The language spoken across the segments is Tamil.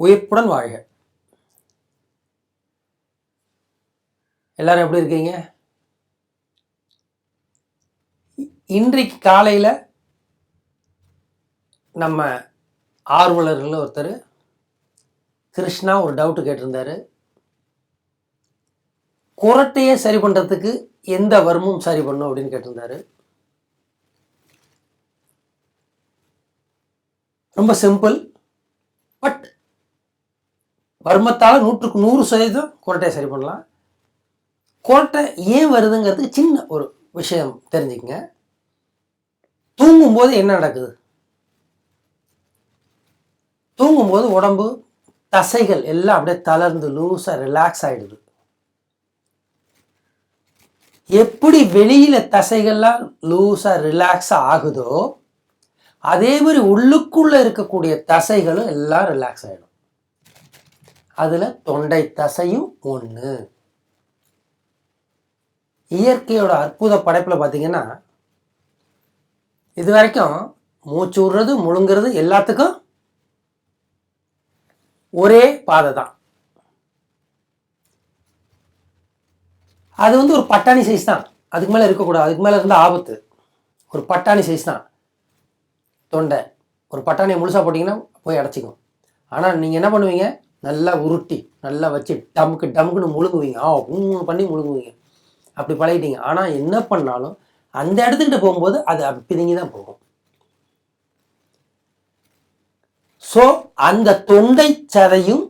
உயிர்ப்புடன் வாழ்க. எல்லாரும் எப்படி இருக்கீங்க? இன்றைக்கு காலையில் நம்ம ஆர்வலர்கள் ஒருத்தர் கிருஷ்ணா ஒரு டவுட்டு கேட்டிருந்தாரு. குரட்டையை சரி பண்ணுறதுக்கு எந்த வர்மம் சரி பண்ணும் அப்படின்னு கேட்டிருந்தாரு. ரொம்ப சிம்பிள். பட் வர்மத்தால் 100% குரட்டையை சரி பண்ணலாம். குரட்டை ஏன் வருதுங்கிறதுக்கு சின்ன ஒரு விஷயம் தெரிஞ்சுக்கங்க. தூங்கும்போது என்ன நடக்குது? தூங்கும்போது உடம்பு தசைகள் எல்லாம் அப்படியே தளர்ந்து லூஸாக ரிலாக்ஸ் ஆகிடுது. எப்படி வெளியில தசைகள்லாம் லூஸாக ரிலாக்ஸ் ஆகுதோ அதே மாதிரி உள்ளுக்குள்ள இருக்கக்கூடிய தசைகளும் எல்லாம் ரிலாக்ஸ் ஆகிடும். அதில் தொண்டை தசையும் ஒன்று. இயற்கையோட அற்புத படைப்பில் பார்த்தீங்கன்னா, இது வரைக்கும் மூச்சு விடுறது முழுங்கிறது எல்லாத்துக்கும் ஒரே பாதை தான். அது ஒரு பட்டாணி சைஸ் தான். அதுக்கு மேலே இருக்கக்கூடாது. அதுக்கு மேலே இருந்தால் ஆபத்து. ஒரு பட்டாணி சைஸ் தான் தொண்டை. ஒரு பட்டாணியை முழுசாக போட்டிங்கன்னா போய் அடைச்சிக்கும். ஆனால் நீங்கள் என்ன பண்ணுவீங்க? நல்லா உருட்டி நல்லா வச்சு டமுக்கு டமுக்குன்னு முழுங்குவீங்க. பண்ணி முழுங்குவீங்க. அப்படி பழகிட்டீங்க. ஆனால் என்ன பண்ணாலும் அந்த இடத்துக்கிட்ட போகும்போது அது பிதுங்கி தான் போகும். ஸோ அந்த தொண்டை சதையும்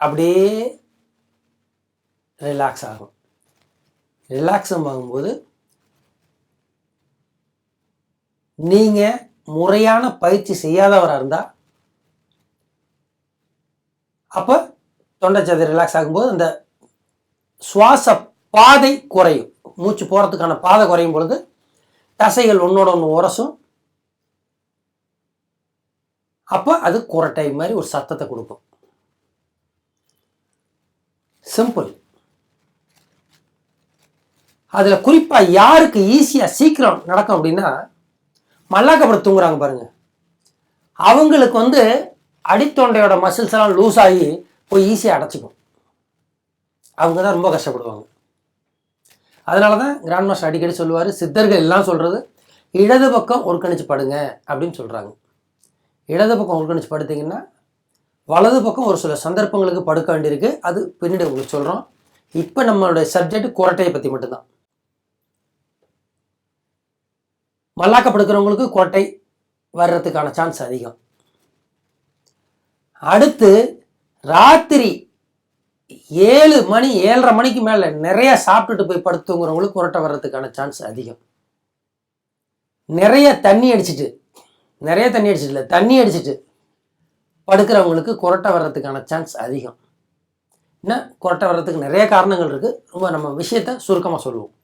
அப்படியே ரிலாக்ஸ் ஆகும். ரிலாக்ஸ் ஆகும்போது நீங்கள் முறையான பயிற்சி செய்யாதவராக இருந்தால் அப்போ தொண்டை சதை ரிலாக்ஸ் ஆகும்போது அந்த சுவாச பாதை குறையும். மூச்சு போகிறதுக்கான பாதை குறையும் பொழுது தசைகள் ஒன்றோட ஒன்று உரசும். அப்போ அது குரட்டை மாதிரி ஒரு சத்தத்தை கொடுக்கும். சிம்பிள். அதில் குறிப்பாக யாருக்கு ஈஸியாக சீக்கிரம் நடக்கும் அப்படின்னா, மல்லாக்கப்புறம் தூங்குறாங்க பாருங்க, அவங்களுக்கு அடித்தொண்டையோட மசில்ஸ் எல்லாம் லூஸ் ஆகி போய் ஈஸியாக அடைச்சிக்கும். அவங்க தான் ரொம்ப கஷ்டப்படுவாங்க. அதனால தான் கிராண்ட் மாஸ்டர் அடிக்கடி சொல்லுவார், சித்தர்கள் எல்லாம் சொல்கிறது இடது பக்கம் ஒருக்கணிச்சு படுங்க அப்படின்னு சொல்கிறாங்க. இடது பக்கம் ஒருக்கணிச்சு படுத்திங்கன்னா வலது பக்கம் ஒரு சில சந்தர்ப்பங்களுக்கு படுக்க வேண்டியிருக்கு. அது பின்னாடி உங்களுக்கு சொல்கிறோம். இப்போ நம்மளுடைய சப்ஜெக்ட் குரட்டையை பற்றி மட்டும்தான். மல்லாக்கப்படுக்கிறவங்களுக்கு குரட்டை வர்றதுக்கான சான்ஸ் அதிகம். அடுத்து ராத்திரி 7 மணி 7:30 மணிக்கு மேலே நிறைய சாப்பிட்டுட்டு போய் படுத்துங்கிறவங்களுக்கு குரட்டை வர்றதுக்கான சான்ஸ் அதிகம். நிறைய தண்ணி அடிச்சுட்டு இல்லை தண்ணி அடிச்சுட்டு படுக்கிறவங்களுக்கு குரட்டை வர்றதுக்கான சான்ஸ் அதிகம். என்ன குரட்டை வர்றதுக்கு நிறைய காரணங்கள் இருக்குது. ரொம்ப நம்ம விஷயத்தை சுருக்கமாக சொல்லுவோம்.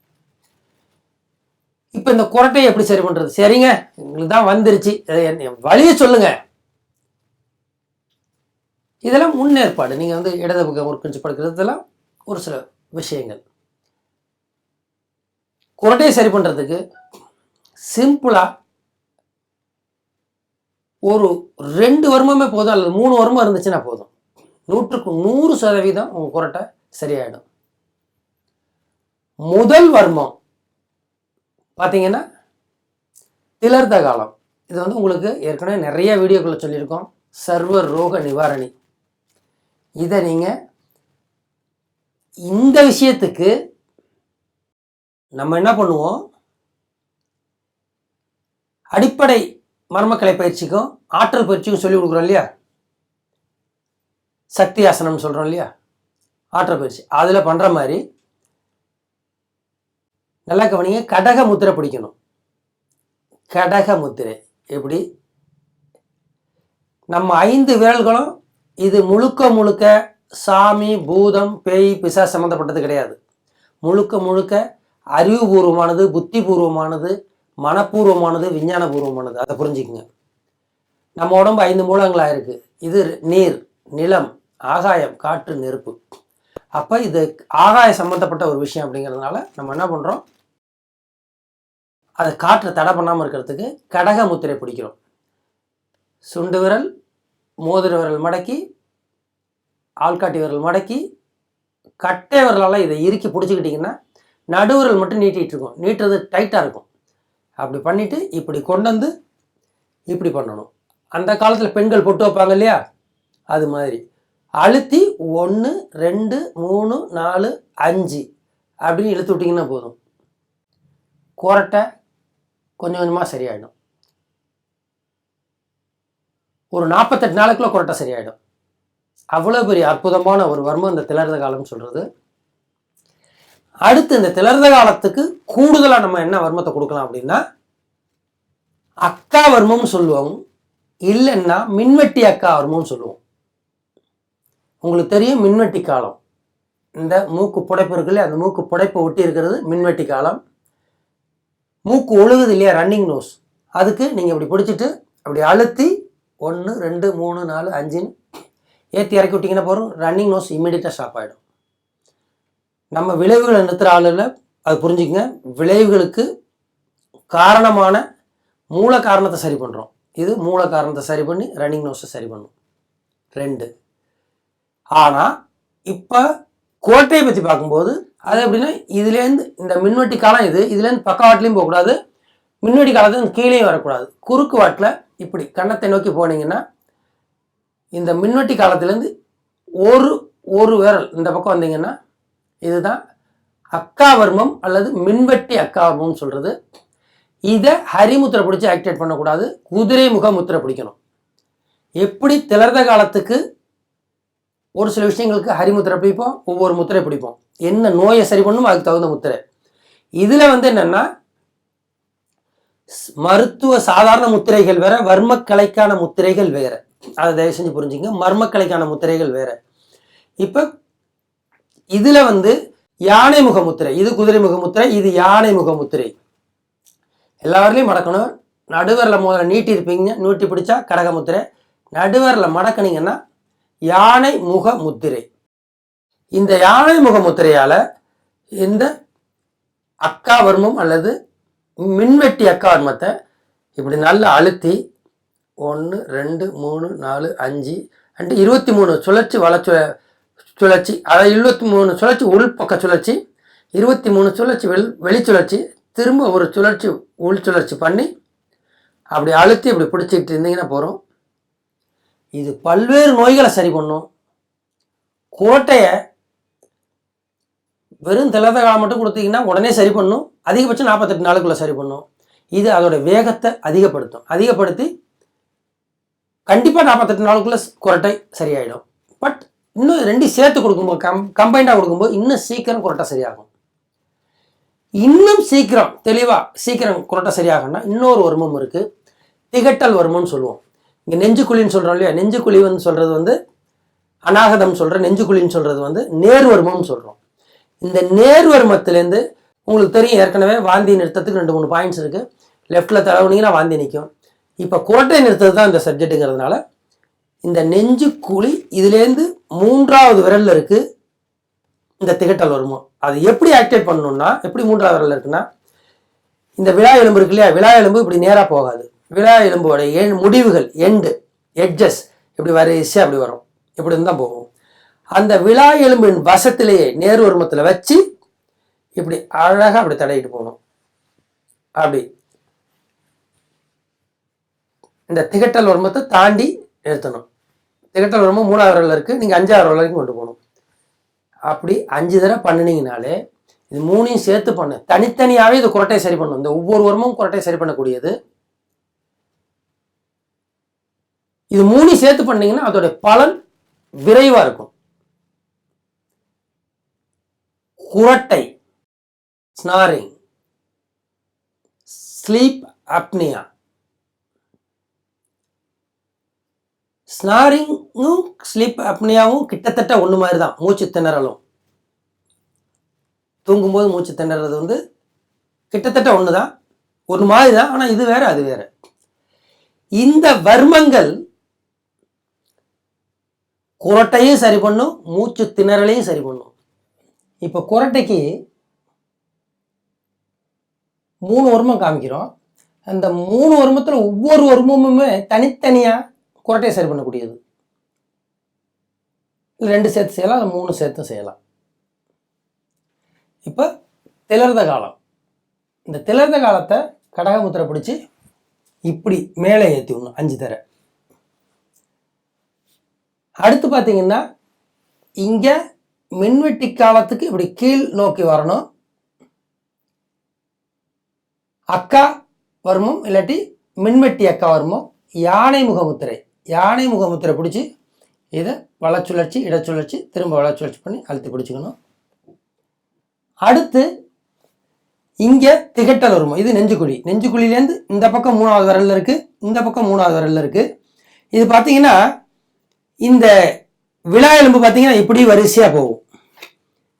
இப்போ இந்த குரட்டையை எப்படி சரி பண்ணுறது? சரிங்க, எங்களுக்கு தான் வந்துருச்சு, வழியை சொல்லுங்க. இதெல்லாம் முன்னேற்பாடு. நீங்கள் இடது பக்கம் ஒரு கொஞ்சம் படுக்கிறதுலாம் ஒரு சில விஷயங்கள். குரட்டையை சரி பண்ணுறதுக்கு சிம்பிளாக ஒரு 2 வருமமே போதும், அல்லது 3 வருமம் இருந்துச்சுன்னா போதும். 100% உங்கள் குரட்டை சரியாயிடும். முதல் வர்மம் பார்த்தீங்கன்னா திலர்த்த காலம். இது உங்களுக்கு ஏற்கனவே நிறைய வீடியோக்களை சொல்லியிருக்கோம். சர்வ ரோக நிவாரணி. இதை நீங்கள் இந்த விஷயத்துக்கு நம்ம என்ன பண்ணுவோம், அடிப்படை மர்மக்கலை பயிற்சிக்கும் ஆற்றல் பயிற்சிக்கும் சொல்லிக் கொடுக்குறோம் இல்லையா? சக்தி ஆசனம் சொல்கிறோம் இல்லையா? ஆற்றல் பயிற்சி அதில் பண்ணுற மாதிரி நல்லா கவனிங்க. கடக முத்திரை பிடிக்கணும். கடக முத்திரை எப்படி? நம்ம 5 விரல்களும் இது முழுக்க சாமி பூதம் பேய் பிசா சம்மந்தப்பட்டது கிடையாது. முழுக்க அறிவுபூர்வமானது, புத்திபூர்வமானது, மனப்பூர்வமானது, விஞ்ஞானபூர்வமானது. அதை புரிஞ்சுக்குங்க. நம்ம உடம்பு 5 மூலங்களாக இருக்குது. இது நீர், நிலம், ஆகாயம், காற்று, நெருப்பு. அப்போ இது ஆகாய சம்மந்தப்பட்ட ஒரு விஷயம் அப்படிங்கிறதுனால நம்ம என்ன பண்ணுறோம், அதை காற்றை தடை பண்ணாமல் இருக்கிறதுக்கு கடக முத்திரை பிடிக்கிறோம். சுண்டு விரல், மோதிர விரல் மடக்கி, ஆள்காட்டி விரல் மடக்கி, கட்டை விரலால் இதை இறுக்கி பிடிச்சிக்கிட்டிங்கன்னா நடுவிரல் மட்டும் நீட்டிகிட்டு இருக்கும். நீட்டுறது டைட்டாக இருக்கும். அப்படி பண்ணிவிட்டு இப்படி கொண்டு வந்து இப்படி பண்ணணும். அந்த காலத்தில் பெண்கள் பொட்டு வைப்பாங்க இல்லையா, அது மாதிரி அழுத்தி 1 2 3 4 5 அப்படின்னு இழுத்து விட்டிங்கன்னா போதும். குரட்டை கொஞ்சம் கொஞ்சமாக சரியாயிடும். ஒரு 48 நாளுக்குள்ள குரட்டை சரியாயிடும். அவ்வளோ பெரிய அற்புதமான ஒரு வர்மம் இந்த திலர்த காலம்னு சொல்கிறது. அடுத்து இந்த திலர்த காலத்துக்கு கூடுதலாக நம்ம என்ன வர்மத்தை கொடுக்கலாம் அப்படின்னா, அக்கா வர்மம்னு சொல்லுவோம், இல்லைன்னா மின்வெட்டி அக்கா வர்மம்னு சொல்லுவோம். உங்களுக்கு தெரியும் மின்வெட்டி காலம், இந்த மூக்கு புடைப்பு இருக்கு இல்லையா, அந்த மூக்கு புடைப்பை ஒட்டி இருக்கிறது மின்வெட்டி காலம். மூக்கு ஒழுகுது இல்லையா, ரன்னிங் நோஸ், அதுக்கு நீங்கள் இப்படி பிடிச்சிட்டு அப்படி அழுத்தி 1 2 3 4 5ன்னு ஏற்றி இறக்கி விட்டிங்கன்னா போகிறோம். ரன்னிங் நோஸ் இமீடியட்டாக ஸ்டாப் ஆகிடும். நம்ம விளைவுகளை நிறுத்துகிற ஆளில் அது புரிஞ்சுக்கங்க. விளைவுகளுக்கு காரணமான மூல காரணத்தை சரி பண்ணுறோம். இது மூல காரணத்தை சரி பண்ணி ரன்னிங் நோஸை சரி பண்ணும். 2. ஆனால் இப்போ கோட்டையை பற்றி பார்க்கும்போது அது எப்படின்னா, இதுலேருந்து இந்த மின்வெட்டி காலம் இதுலேருந்து பக்கவாட்டிலையும் போகக்கூடாது, மின்வெட்டி காலத்துலேருந்து கீழேயும் வரக்கூடாது. குறுக்கு வாட்டில் இப்படி கன்னத்தை நோக்கி போனீங்கன்னா இந்த மின்வெட்டி காலத்துலேருந்து ஒரு விரல் இந்த பக்கம் வந்தீங்கன்னா இதுதான் அக்காவர்மம் அல்லது மின்வெட்டி அக்காவர்மம்னு சொல்கிறது. இதை ஹரிமுத்திரை பிடிச்சி ஆக்டிவேட் பண்ணக்கூடாது, குதிரை முக முத்திரை பிடிக்கணும். எப்படி திலர்த காலத்துக்கு ஒரு சில விஷயங்களுக்கு ஹரிமுத்திரை பிடிப்போம், ஒவ்வொரு முத்திரை பிடிப்போம், என்ன நோயை சரி பண்ணணும் அதுக்கு தகுந்த முத்திரை. இதில் என்னென்னா மருத்துவ சாதாரண முத்திரைகள் வேற, வர்மக்கலைக்கான முத்திரைகள் வேற. அதை தயவு செஞ்சு புரிஞ்சுங்க. மர்மக்கலைக்கான முத்திரைகள் வேற. இப்போ இதில் யானை முக முத்திரை, இது குதிரை முக முத்திரை, இது யானை முக முத்திரை. எல்லாருலையும் மடக்கணும். நடுவரில் முதல்ல நீட்டி இருப்பீங்க, நீட்டி பிடிச்சா கடக முத்திரை, நடுவரில் மடக்கினீங்கன்னா யானை முக முத்திரை. இந்த யானை முக முத்திரையால் இந்த அக்காவர்மம் அல்லது மின்வெட்டி அக்காவர்மத்தை இப்படி நல்லா அழுத்தி 1 2 3 4 5 23 சுழற்சி சுழற்சி, அதாவது 23 சுழற்சி உள்பக்க சுழற்சி, 23 சுழற்சி வெளி சுழற்சி, திரும்ப ஒரு சுழற்சி உள் சுழற்சி பண்ணி அப்படி அழுத்தி இப்படி பிடிச்சிக்கிட்டு இருந்தீங்கன்னா போகிறோம். இது பல்வேறு நோய்களை சரி பண்ணும். கோட்டையை வெறும் திலர்த காலம் மட்டும் கொடுத்தீங்கன்னா உடனே சரி பண்ணும். அதிகபட்சம் 48 நாளுக்குள்ளே சரி பண்ணும். இது அதோட வேகத்தை அதிகப்படுத்தி கண்டிப்பாக 48 நாளுக்குள்ளே குரட்டை சரியாயிடும். பட் இன்னும் 2 சேர்த்து கொடுக்கும்போது கம்பைண்டாக கொடுக்கும்போது இன்னும் சீக்கிரம் குரட்டை சரியாகும். இன்னும் சீக்கிரம் குரட்டை சரியாகணும்னா இன்னொரு வர்மம் இருக்குது, திகட்டல் வர்மம்னு சொல்லுவோம். இங்கே நெஞ்சுக்குழின்னு சொல்கிறோம் இல்லையா, நெஞ்சுக்குழி சொல்கிறது அநாகதம் சொல்கிற, நெஞ்சுக்குழின்னு சொல்கிறது நேர்வர்மம்னு சொல்கிறோம். இந்த நேர்வர்மத்திலேருந்து உங்களுக்கு தெரியும் ஏற்கனவே வாந்தி நிறுத்தத்துக்கு 2-3 பாயிண்ட்ஸ் இருக்குது. லெஃப்டில் தடவுனீங்கன்னா வாந்தி நிற்கும். இப்போ குரட்டை நிறுத்தது தான் இந்த சப்ஜெக்ட்டுங்கிறதுனால இந்த நெஞ்சுக்குழி இதுலேருந்து 3வது விரலில் இருக்குது இந்த திகட்டல் வர்மம். அது எப்படி ஆக்டிவேட் பண்ணணும்னா, எப்படி 3வது விரலில் இருக்குன்னா, இந்த விழா எலும்பு இருக்கு இல்லையா, விழா எலும்பு இப்படி நேராக போகாது. விழா எலும்போட முடிவுகள் எட்ஜஸ் இப்படி வரிசையாக அப்படி வரும், இப்படி தான் போகும். அந்த விழா எலும்பின் வசத்திலேயே நேர்வர்மத்தில் வச்சு இப்படி அழகாக அப்படி தடையிட்டு போகணும். அப்படி இந்த திகட்டல் வர்மத்தை தாண்டி நிறுத்தணும். திகட்டல் வர்மம் 3வது விரலில் இருக்குது, நீங்கள் 5வது விரல் வரைக்கும் கொண்டு போகணும். அப்படி 5 தடவை பண்ணினீங்கனாலே இது 3ஐயும் சேர்த்து பண்ணு. தனித்தனியாகவே இது குரட்டையை சரி பண்ணும். இந்த ஒவ்வொரு வர்மமும் குரட்டையை சரி பண்ணக்கூடியது. இது 3ஐயும் சேர்த்து பண்ணீங்கன்னா அதோடைய பலன் விரைவாக இருக்கும். குரட்டை, ஸ்னாரிங், ஸ்லீப் அப்னியா. ஸ்னாரிங்கும் ஸ்லீப் அப்னியாவும் கிட்டத்தட்ட ஒன்று மாதிரி தான். மூச்சு திணறலும், தூங்கும்போது மூச்சு திணறது கிட்டத்தட்ட ஒன்று தான், ஒரு மாதிரி தான். ஆனால் இது வேற அது வேற. இந்த வர்மங்கள் குரட்டையும் சரி பண்ணும், மூச்சு திணறலையும் சரி பண்ணும். இப்போ குரட்டைக்கு 3 வர்மம் காமிக்கிறோம். அந்த 3 வர்மத்தில் ஒவ்வொரு வர்மமுமே தனித்தனியாக குரட்டையை சரி பண்ணக்கூடியது. 2 சேர்த்து செய்யலாம், இல்லை 3 சேர்த்து செய்யலாம். இப்போ திலர்த காலம். இந்த திலர்த காலத்தை கடகமுத்திரை பிடிச்சி இப்படி மேலே ஏற்றி விடணும் 5 தடவை. அடுத்து பார்த்தீங்கன்னா இங்கே மின்வெட்டி காலத்துக்கு இப்படி கீழ் நோக்கி வரணும். அக்கா வருமம் இல்லாட்டி மின்வெட்டி அக்கா வருமோ. யானை முகமுத்திரை பிடிச்சி இதை வளச்சுழற்சி இடச்சுழற்சி திரும்ப வளச்சுழற்சி பண்ணி அழுத்தி பிடிச்சிக்கணும். அடுத்து இங்கே திகட்டல் வருமோ. இது நெஞ்சுக்குழியிலேருந்து இந்த பக்கம் 3வது விரலில் இருக்குது, இந்த பக்கம் 3வது விரலில் இருக்குது. இது பார்த்தீங்கன்னா இந்த விழா எலும்பு பார்த்தீங்கன்னா இப்படி வரிசையாக போகும்.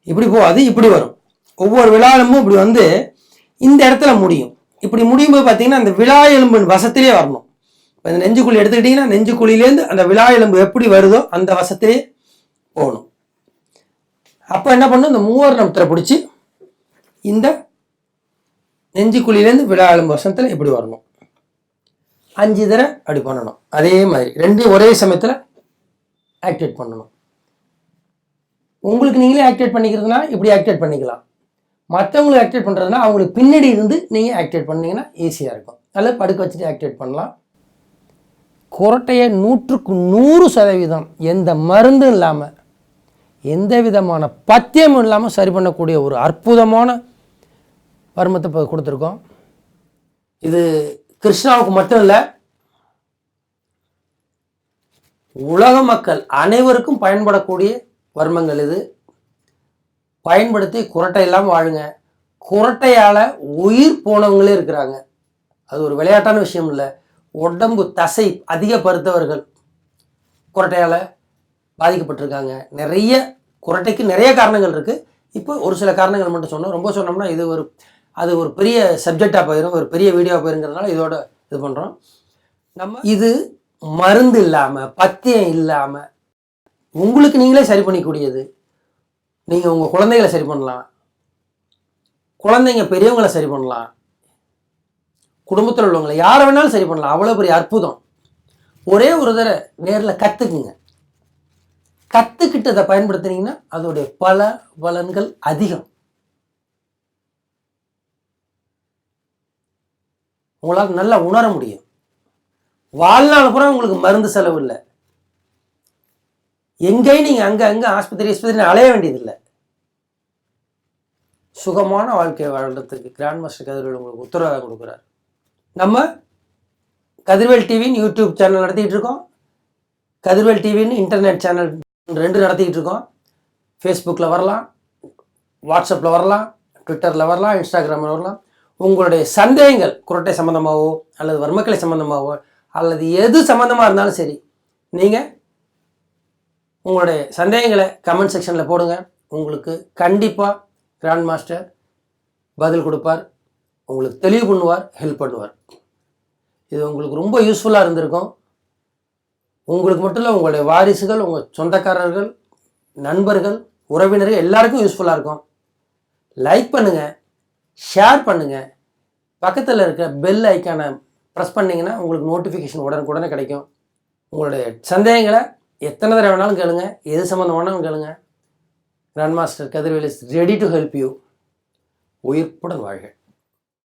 இப்படி போகாது, இப்படி வரும். ஒவ்வொரு விழா எலும்பும் இப்படி வந்து இந்த இடத்துல முடியும். இப்படி முடியும் போது பார்த்தீங்கன்னா அந்த விழா எலும்பு வசத்திலே வரணும். இப்போ இந்த நெஞ்சுக்குழி எடுத்துக்கிட்டிங்கன்னா நெஞ்சுக்குழியிலேருந்து அந்த விழா எலும்பு எப்படி வருதோ அந்த வசத்திலே போகணும். அப்போ என்ன பண்ணணும், இந்த மூவர்ண முத்திரை பிடிச்சி இந்த நெஞ்சுக்குழியிலேருந்து விழா எலும்பு வசத்தில் இப்படி வரணும். 5 தடவை அப்படி பண்ணணும். அதே மாதிரி 2 ஒரே சமயத்தில் ஆக்டிவேட் பண்ணணும். உங்களுக்கு நீங்களே ஆக்டிவேட் பண்ணிக்கிறதுனா இப்படி ஆக்டிவேட் பண்ணிக்கலாம். மற்றவங்களுக்கு ஆக்டிவேட் பண்ணுறதுனா அவங்களுக்கு பின்னாடி இருந்து நீங்கள் ஆக்டிவேட் பண்ணிங்கன்னா ஈஸியாக இருக்கும். அல்லது படுக்க வச்சுட்டு ஆக்டிவேட் பண்ணலாம். குரட்டையை 100க்கு 100% எந்த மருந்தும் இல்லாமல் எந்த விதமான பத்தியமும் இல்லாமல் சரி பண்ணக்கூடிய ஒரு அற்புதமான வர்மத்தை இப்போ கொடுத்துருக்கோம். இது கிருஷ்ணாவுக்கு மட்டும் இல்லை, உலக மக்கள் அனைவருக்கும் பயன்படக்கூடிய வர்மங்கள். இது பயன்படுத்தி குரட்டை இல்லாமல் வாழுங்க. குரட்டையால் உயிர் போனவங்களே இருக்கிறாங்க. அது ஒரு விளையாட்டான விஷயம் இல்லை. உடம்பு தசை அதிகப்படுத்தவர்கள் குரட்டையால் பாதிக்கப்பட்டிருக்காங்க. குரட்டைக்கு நிறைய காரணங்கள் இருக்குது. இப்போ ஒரு சில காரணங்கள் மட்டும் சொன்னோம். ரொம்ப சொன்னோம்னா அது ஒரு பெரிய சப்ஜெக்டாக போயிடும், ஒரு பெரிய வீடியோ போயிருங்கிறதுனால இதோட இது பண்ணுறோம். நம்ம இது மருந்து இல்லாமல் பத்தியம் இல்லாமல் உங்களுக்கு நீங்களே சரி பண்ணிக்கூடியது. நீங்கள் உங்கள் குழந்தைகளை சரி பண்ணலாம், குழந்தைங்க பெரியவங்களை சரி பண்ணலாம், குடும்பத்தில் உள்ளவங்களை யாரை வேணாலும் சரி பண்ணலாம். அவ்வளோ பெரிய அற்புதம். ஒரே ஒரு தடவை நேரில் கற்றுக்குங்க. கற்றுக்கிட்டு அதை பயன்படுத்தினீங்கன்னா அதோடைய பலன்கள் அதிகம். உங்களால் நல்லா உணர முடியும். வாழ்நாள் பூரா உங்களுக்கு மருந்து செலவு இல்லை. எங்கேயும் நீங்கள் அங்கே ஆஸ்பத்திரி அலைய வேண்டியதில்லை. சுகமான வாழ்க்கையை வாழ்றதுக்கு கிராண்ட் மாஸ்டர் கதிர்வேல் உங்களுக்கு உத்தரவாதம் கொடுக்குறார். நம்ம கதிர்வேல் டிவின்னு யூடியூப் சேனல் நடத்திக்கிட்டு இருக்கோம். கதிர்வேல் டிவின்னு இன்டர்நெட் சேனல் 2 நடத்திக்கிட்டு இருக்கோம். ஃபேஸ்புக்கில் வரலாம், வாட்ஸ்அப்பில் வரலாம், ட்விட்டரில் வரலாம், இன்ஸ்டாகிராமில் வரலாம். உங்களுடைய சந்தேகங்கள் குரட்டை சம்மந்தமாகவோ அல்லது வர்மக்கலை சம்மந்தமாகவோ அல்லது எது சம்மந்தமாக இருந்தாலும் சரி, நீங்கள் உங்களுடைய சந்தேகங்களை கமெண்ட் செக்ஷனில் போடுங்க. உங்களுக்கு கண்டிப்பாக கிராண்ட் மாஸ்டர் பதில் கொடுப்பார், உங்களுக்கு தெளிவு பண்ணுவார், ஹெல்ப் பண்ணுவார். இது உங்களுக்கு ரொம்ப யூஸ்ஃபுல்லாக இருந்திருக்கும். உங்களுக்கு மட்டும் இல்லை, உங்களுடைய வாரிசுகள், உங்கள் சொந்தக்காரர்கள், நண்பர்கள், உறவினர்கள் எல்லாருக்கும் யூஸ்ஃபுல்லாக இருக்கும். லைக் பண்ணுங்கள், ஷேர் பண்ணுங்கள், பக்கத்தில் இருக்க பெல் ஐக்கானை ப்ரெஸ் பண்ணிங்கன்னா உங்களுக்கு நோட்டிஃபிகேஷன் உடனுக்குடனே கிடைக்கும். உங்களுடைய சந்தேகங்களை எத்தனை தடவை வேணாலும் கேளுங்க, எது சம்மந்தமானாலும் கேளுங்க. Grand master Kathirvel is ready to help you. உயிர்ப்புடன் வாழ்க.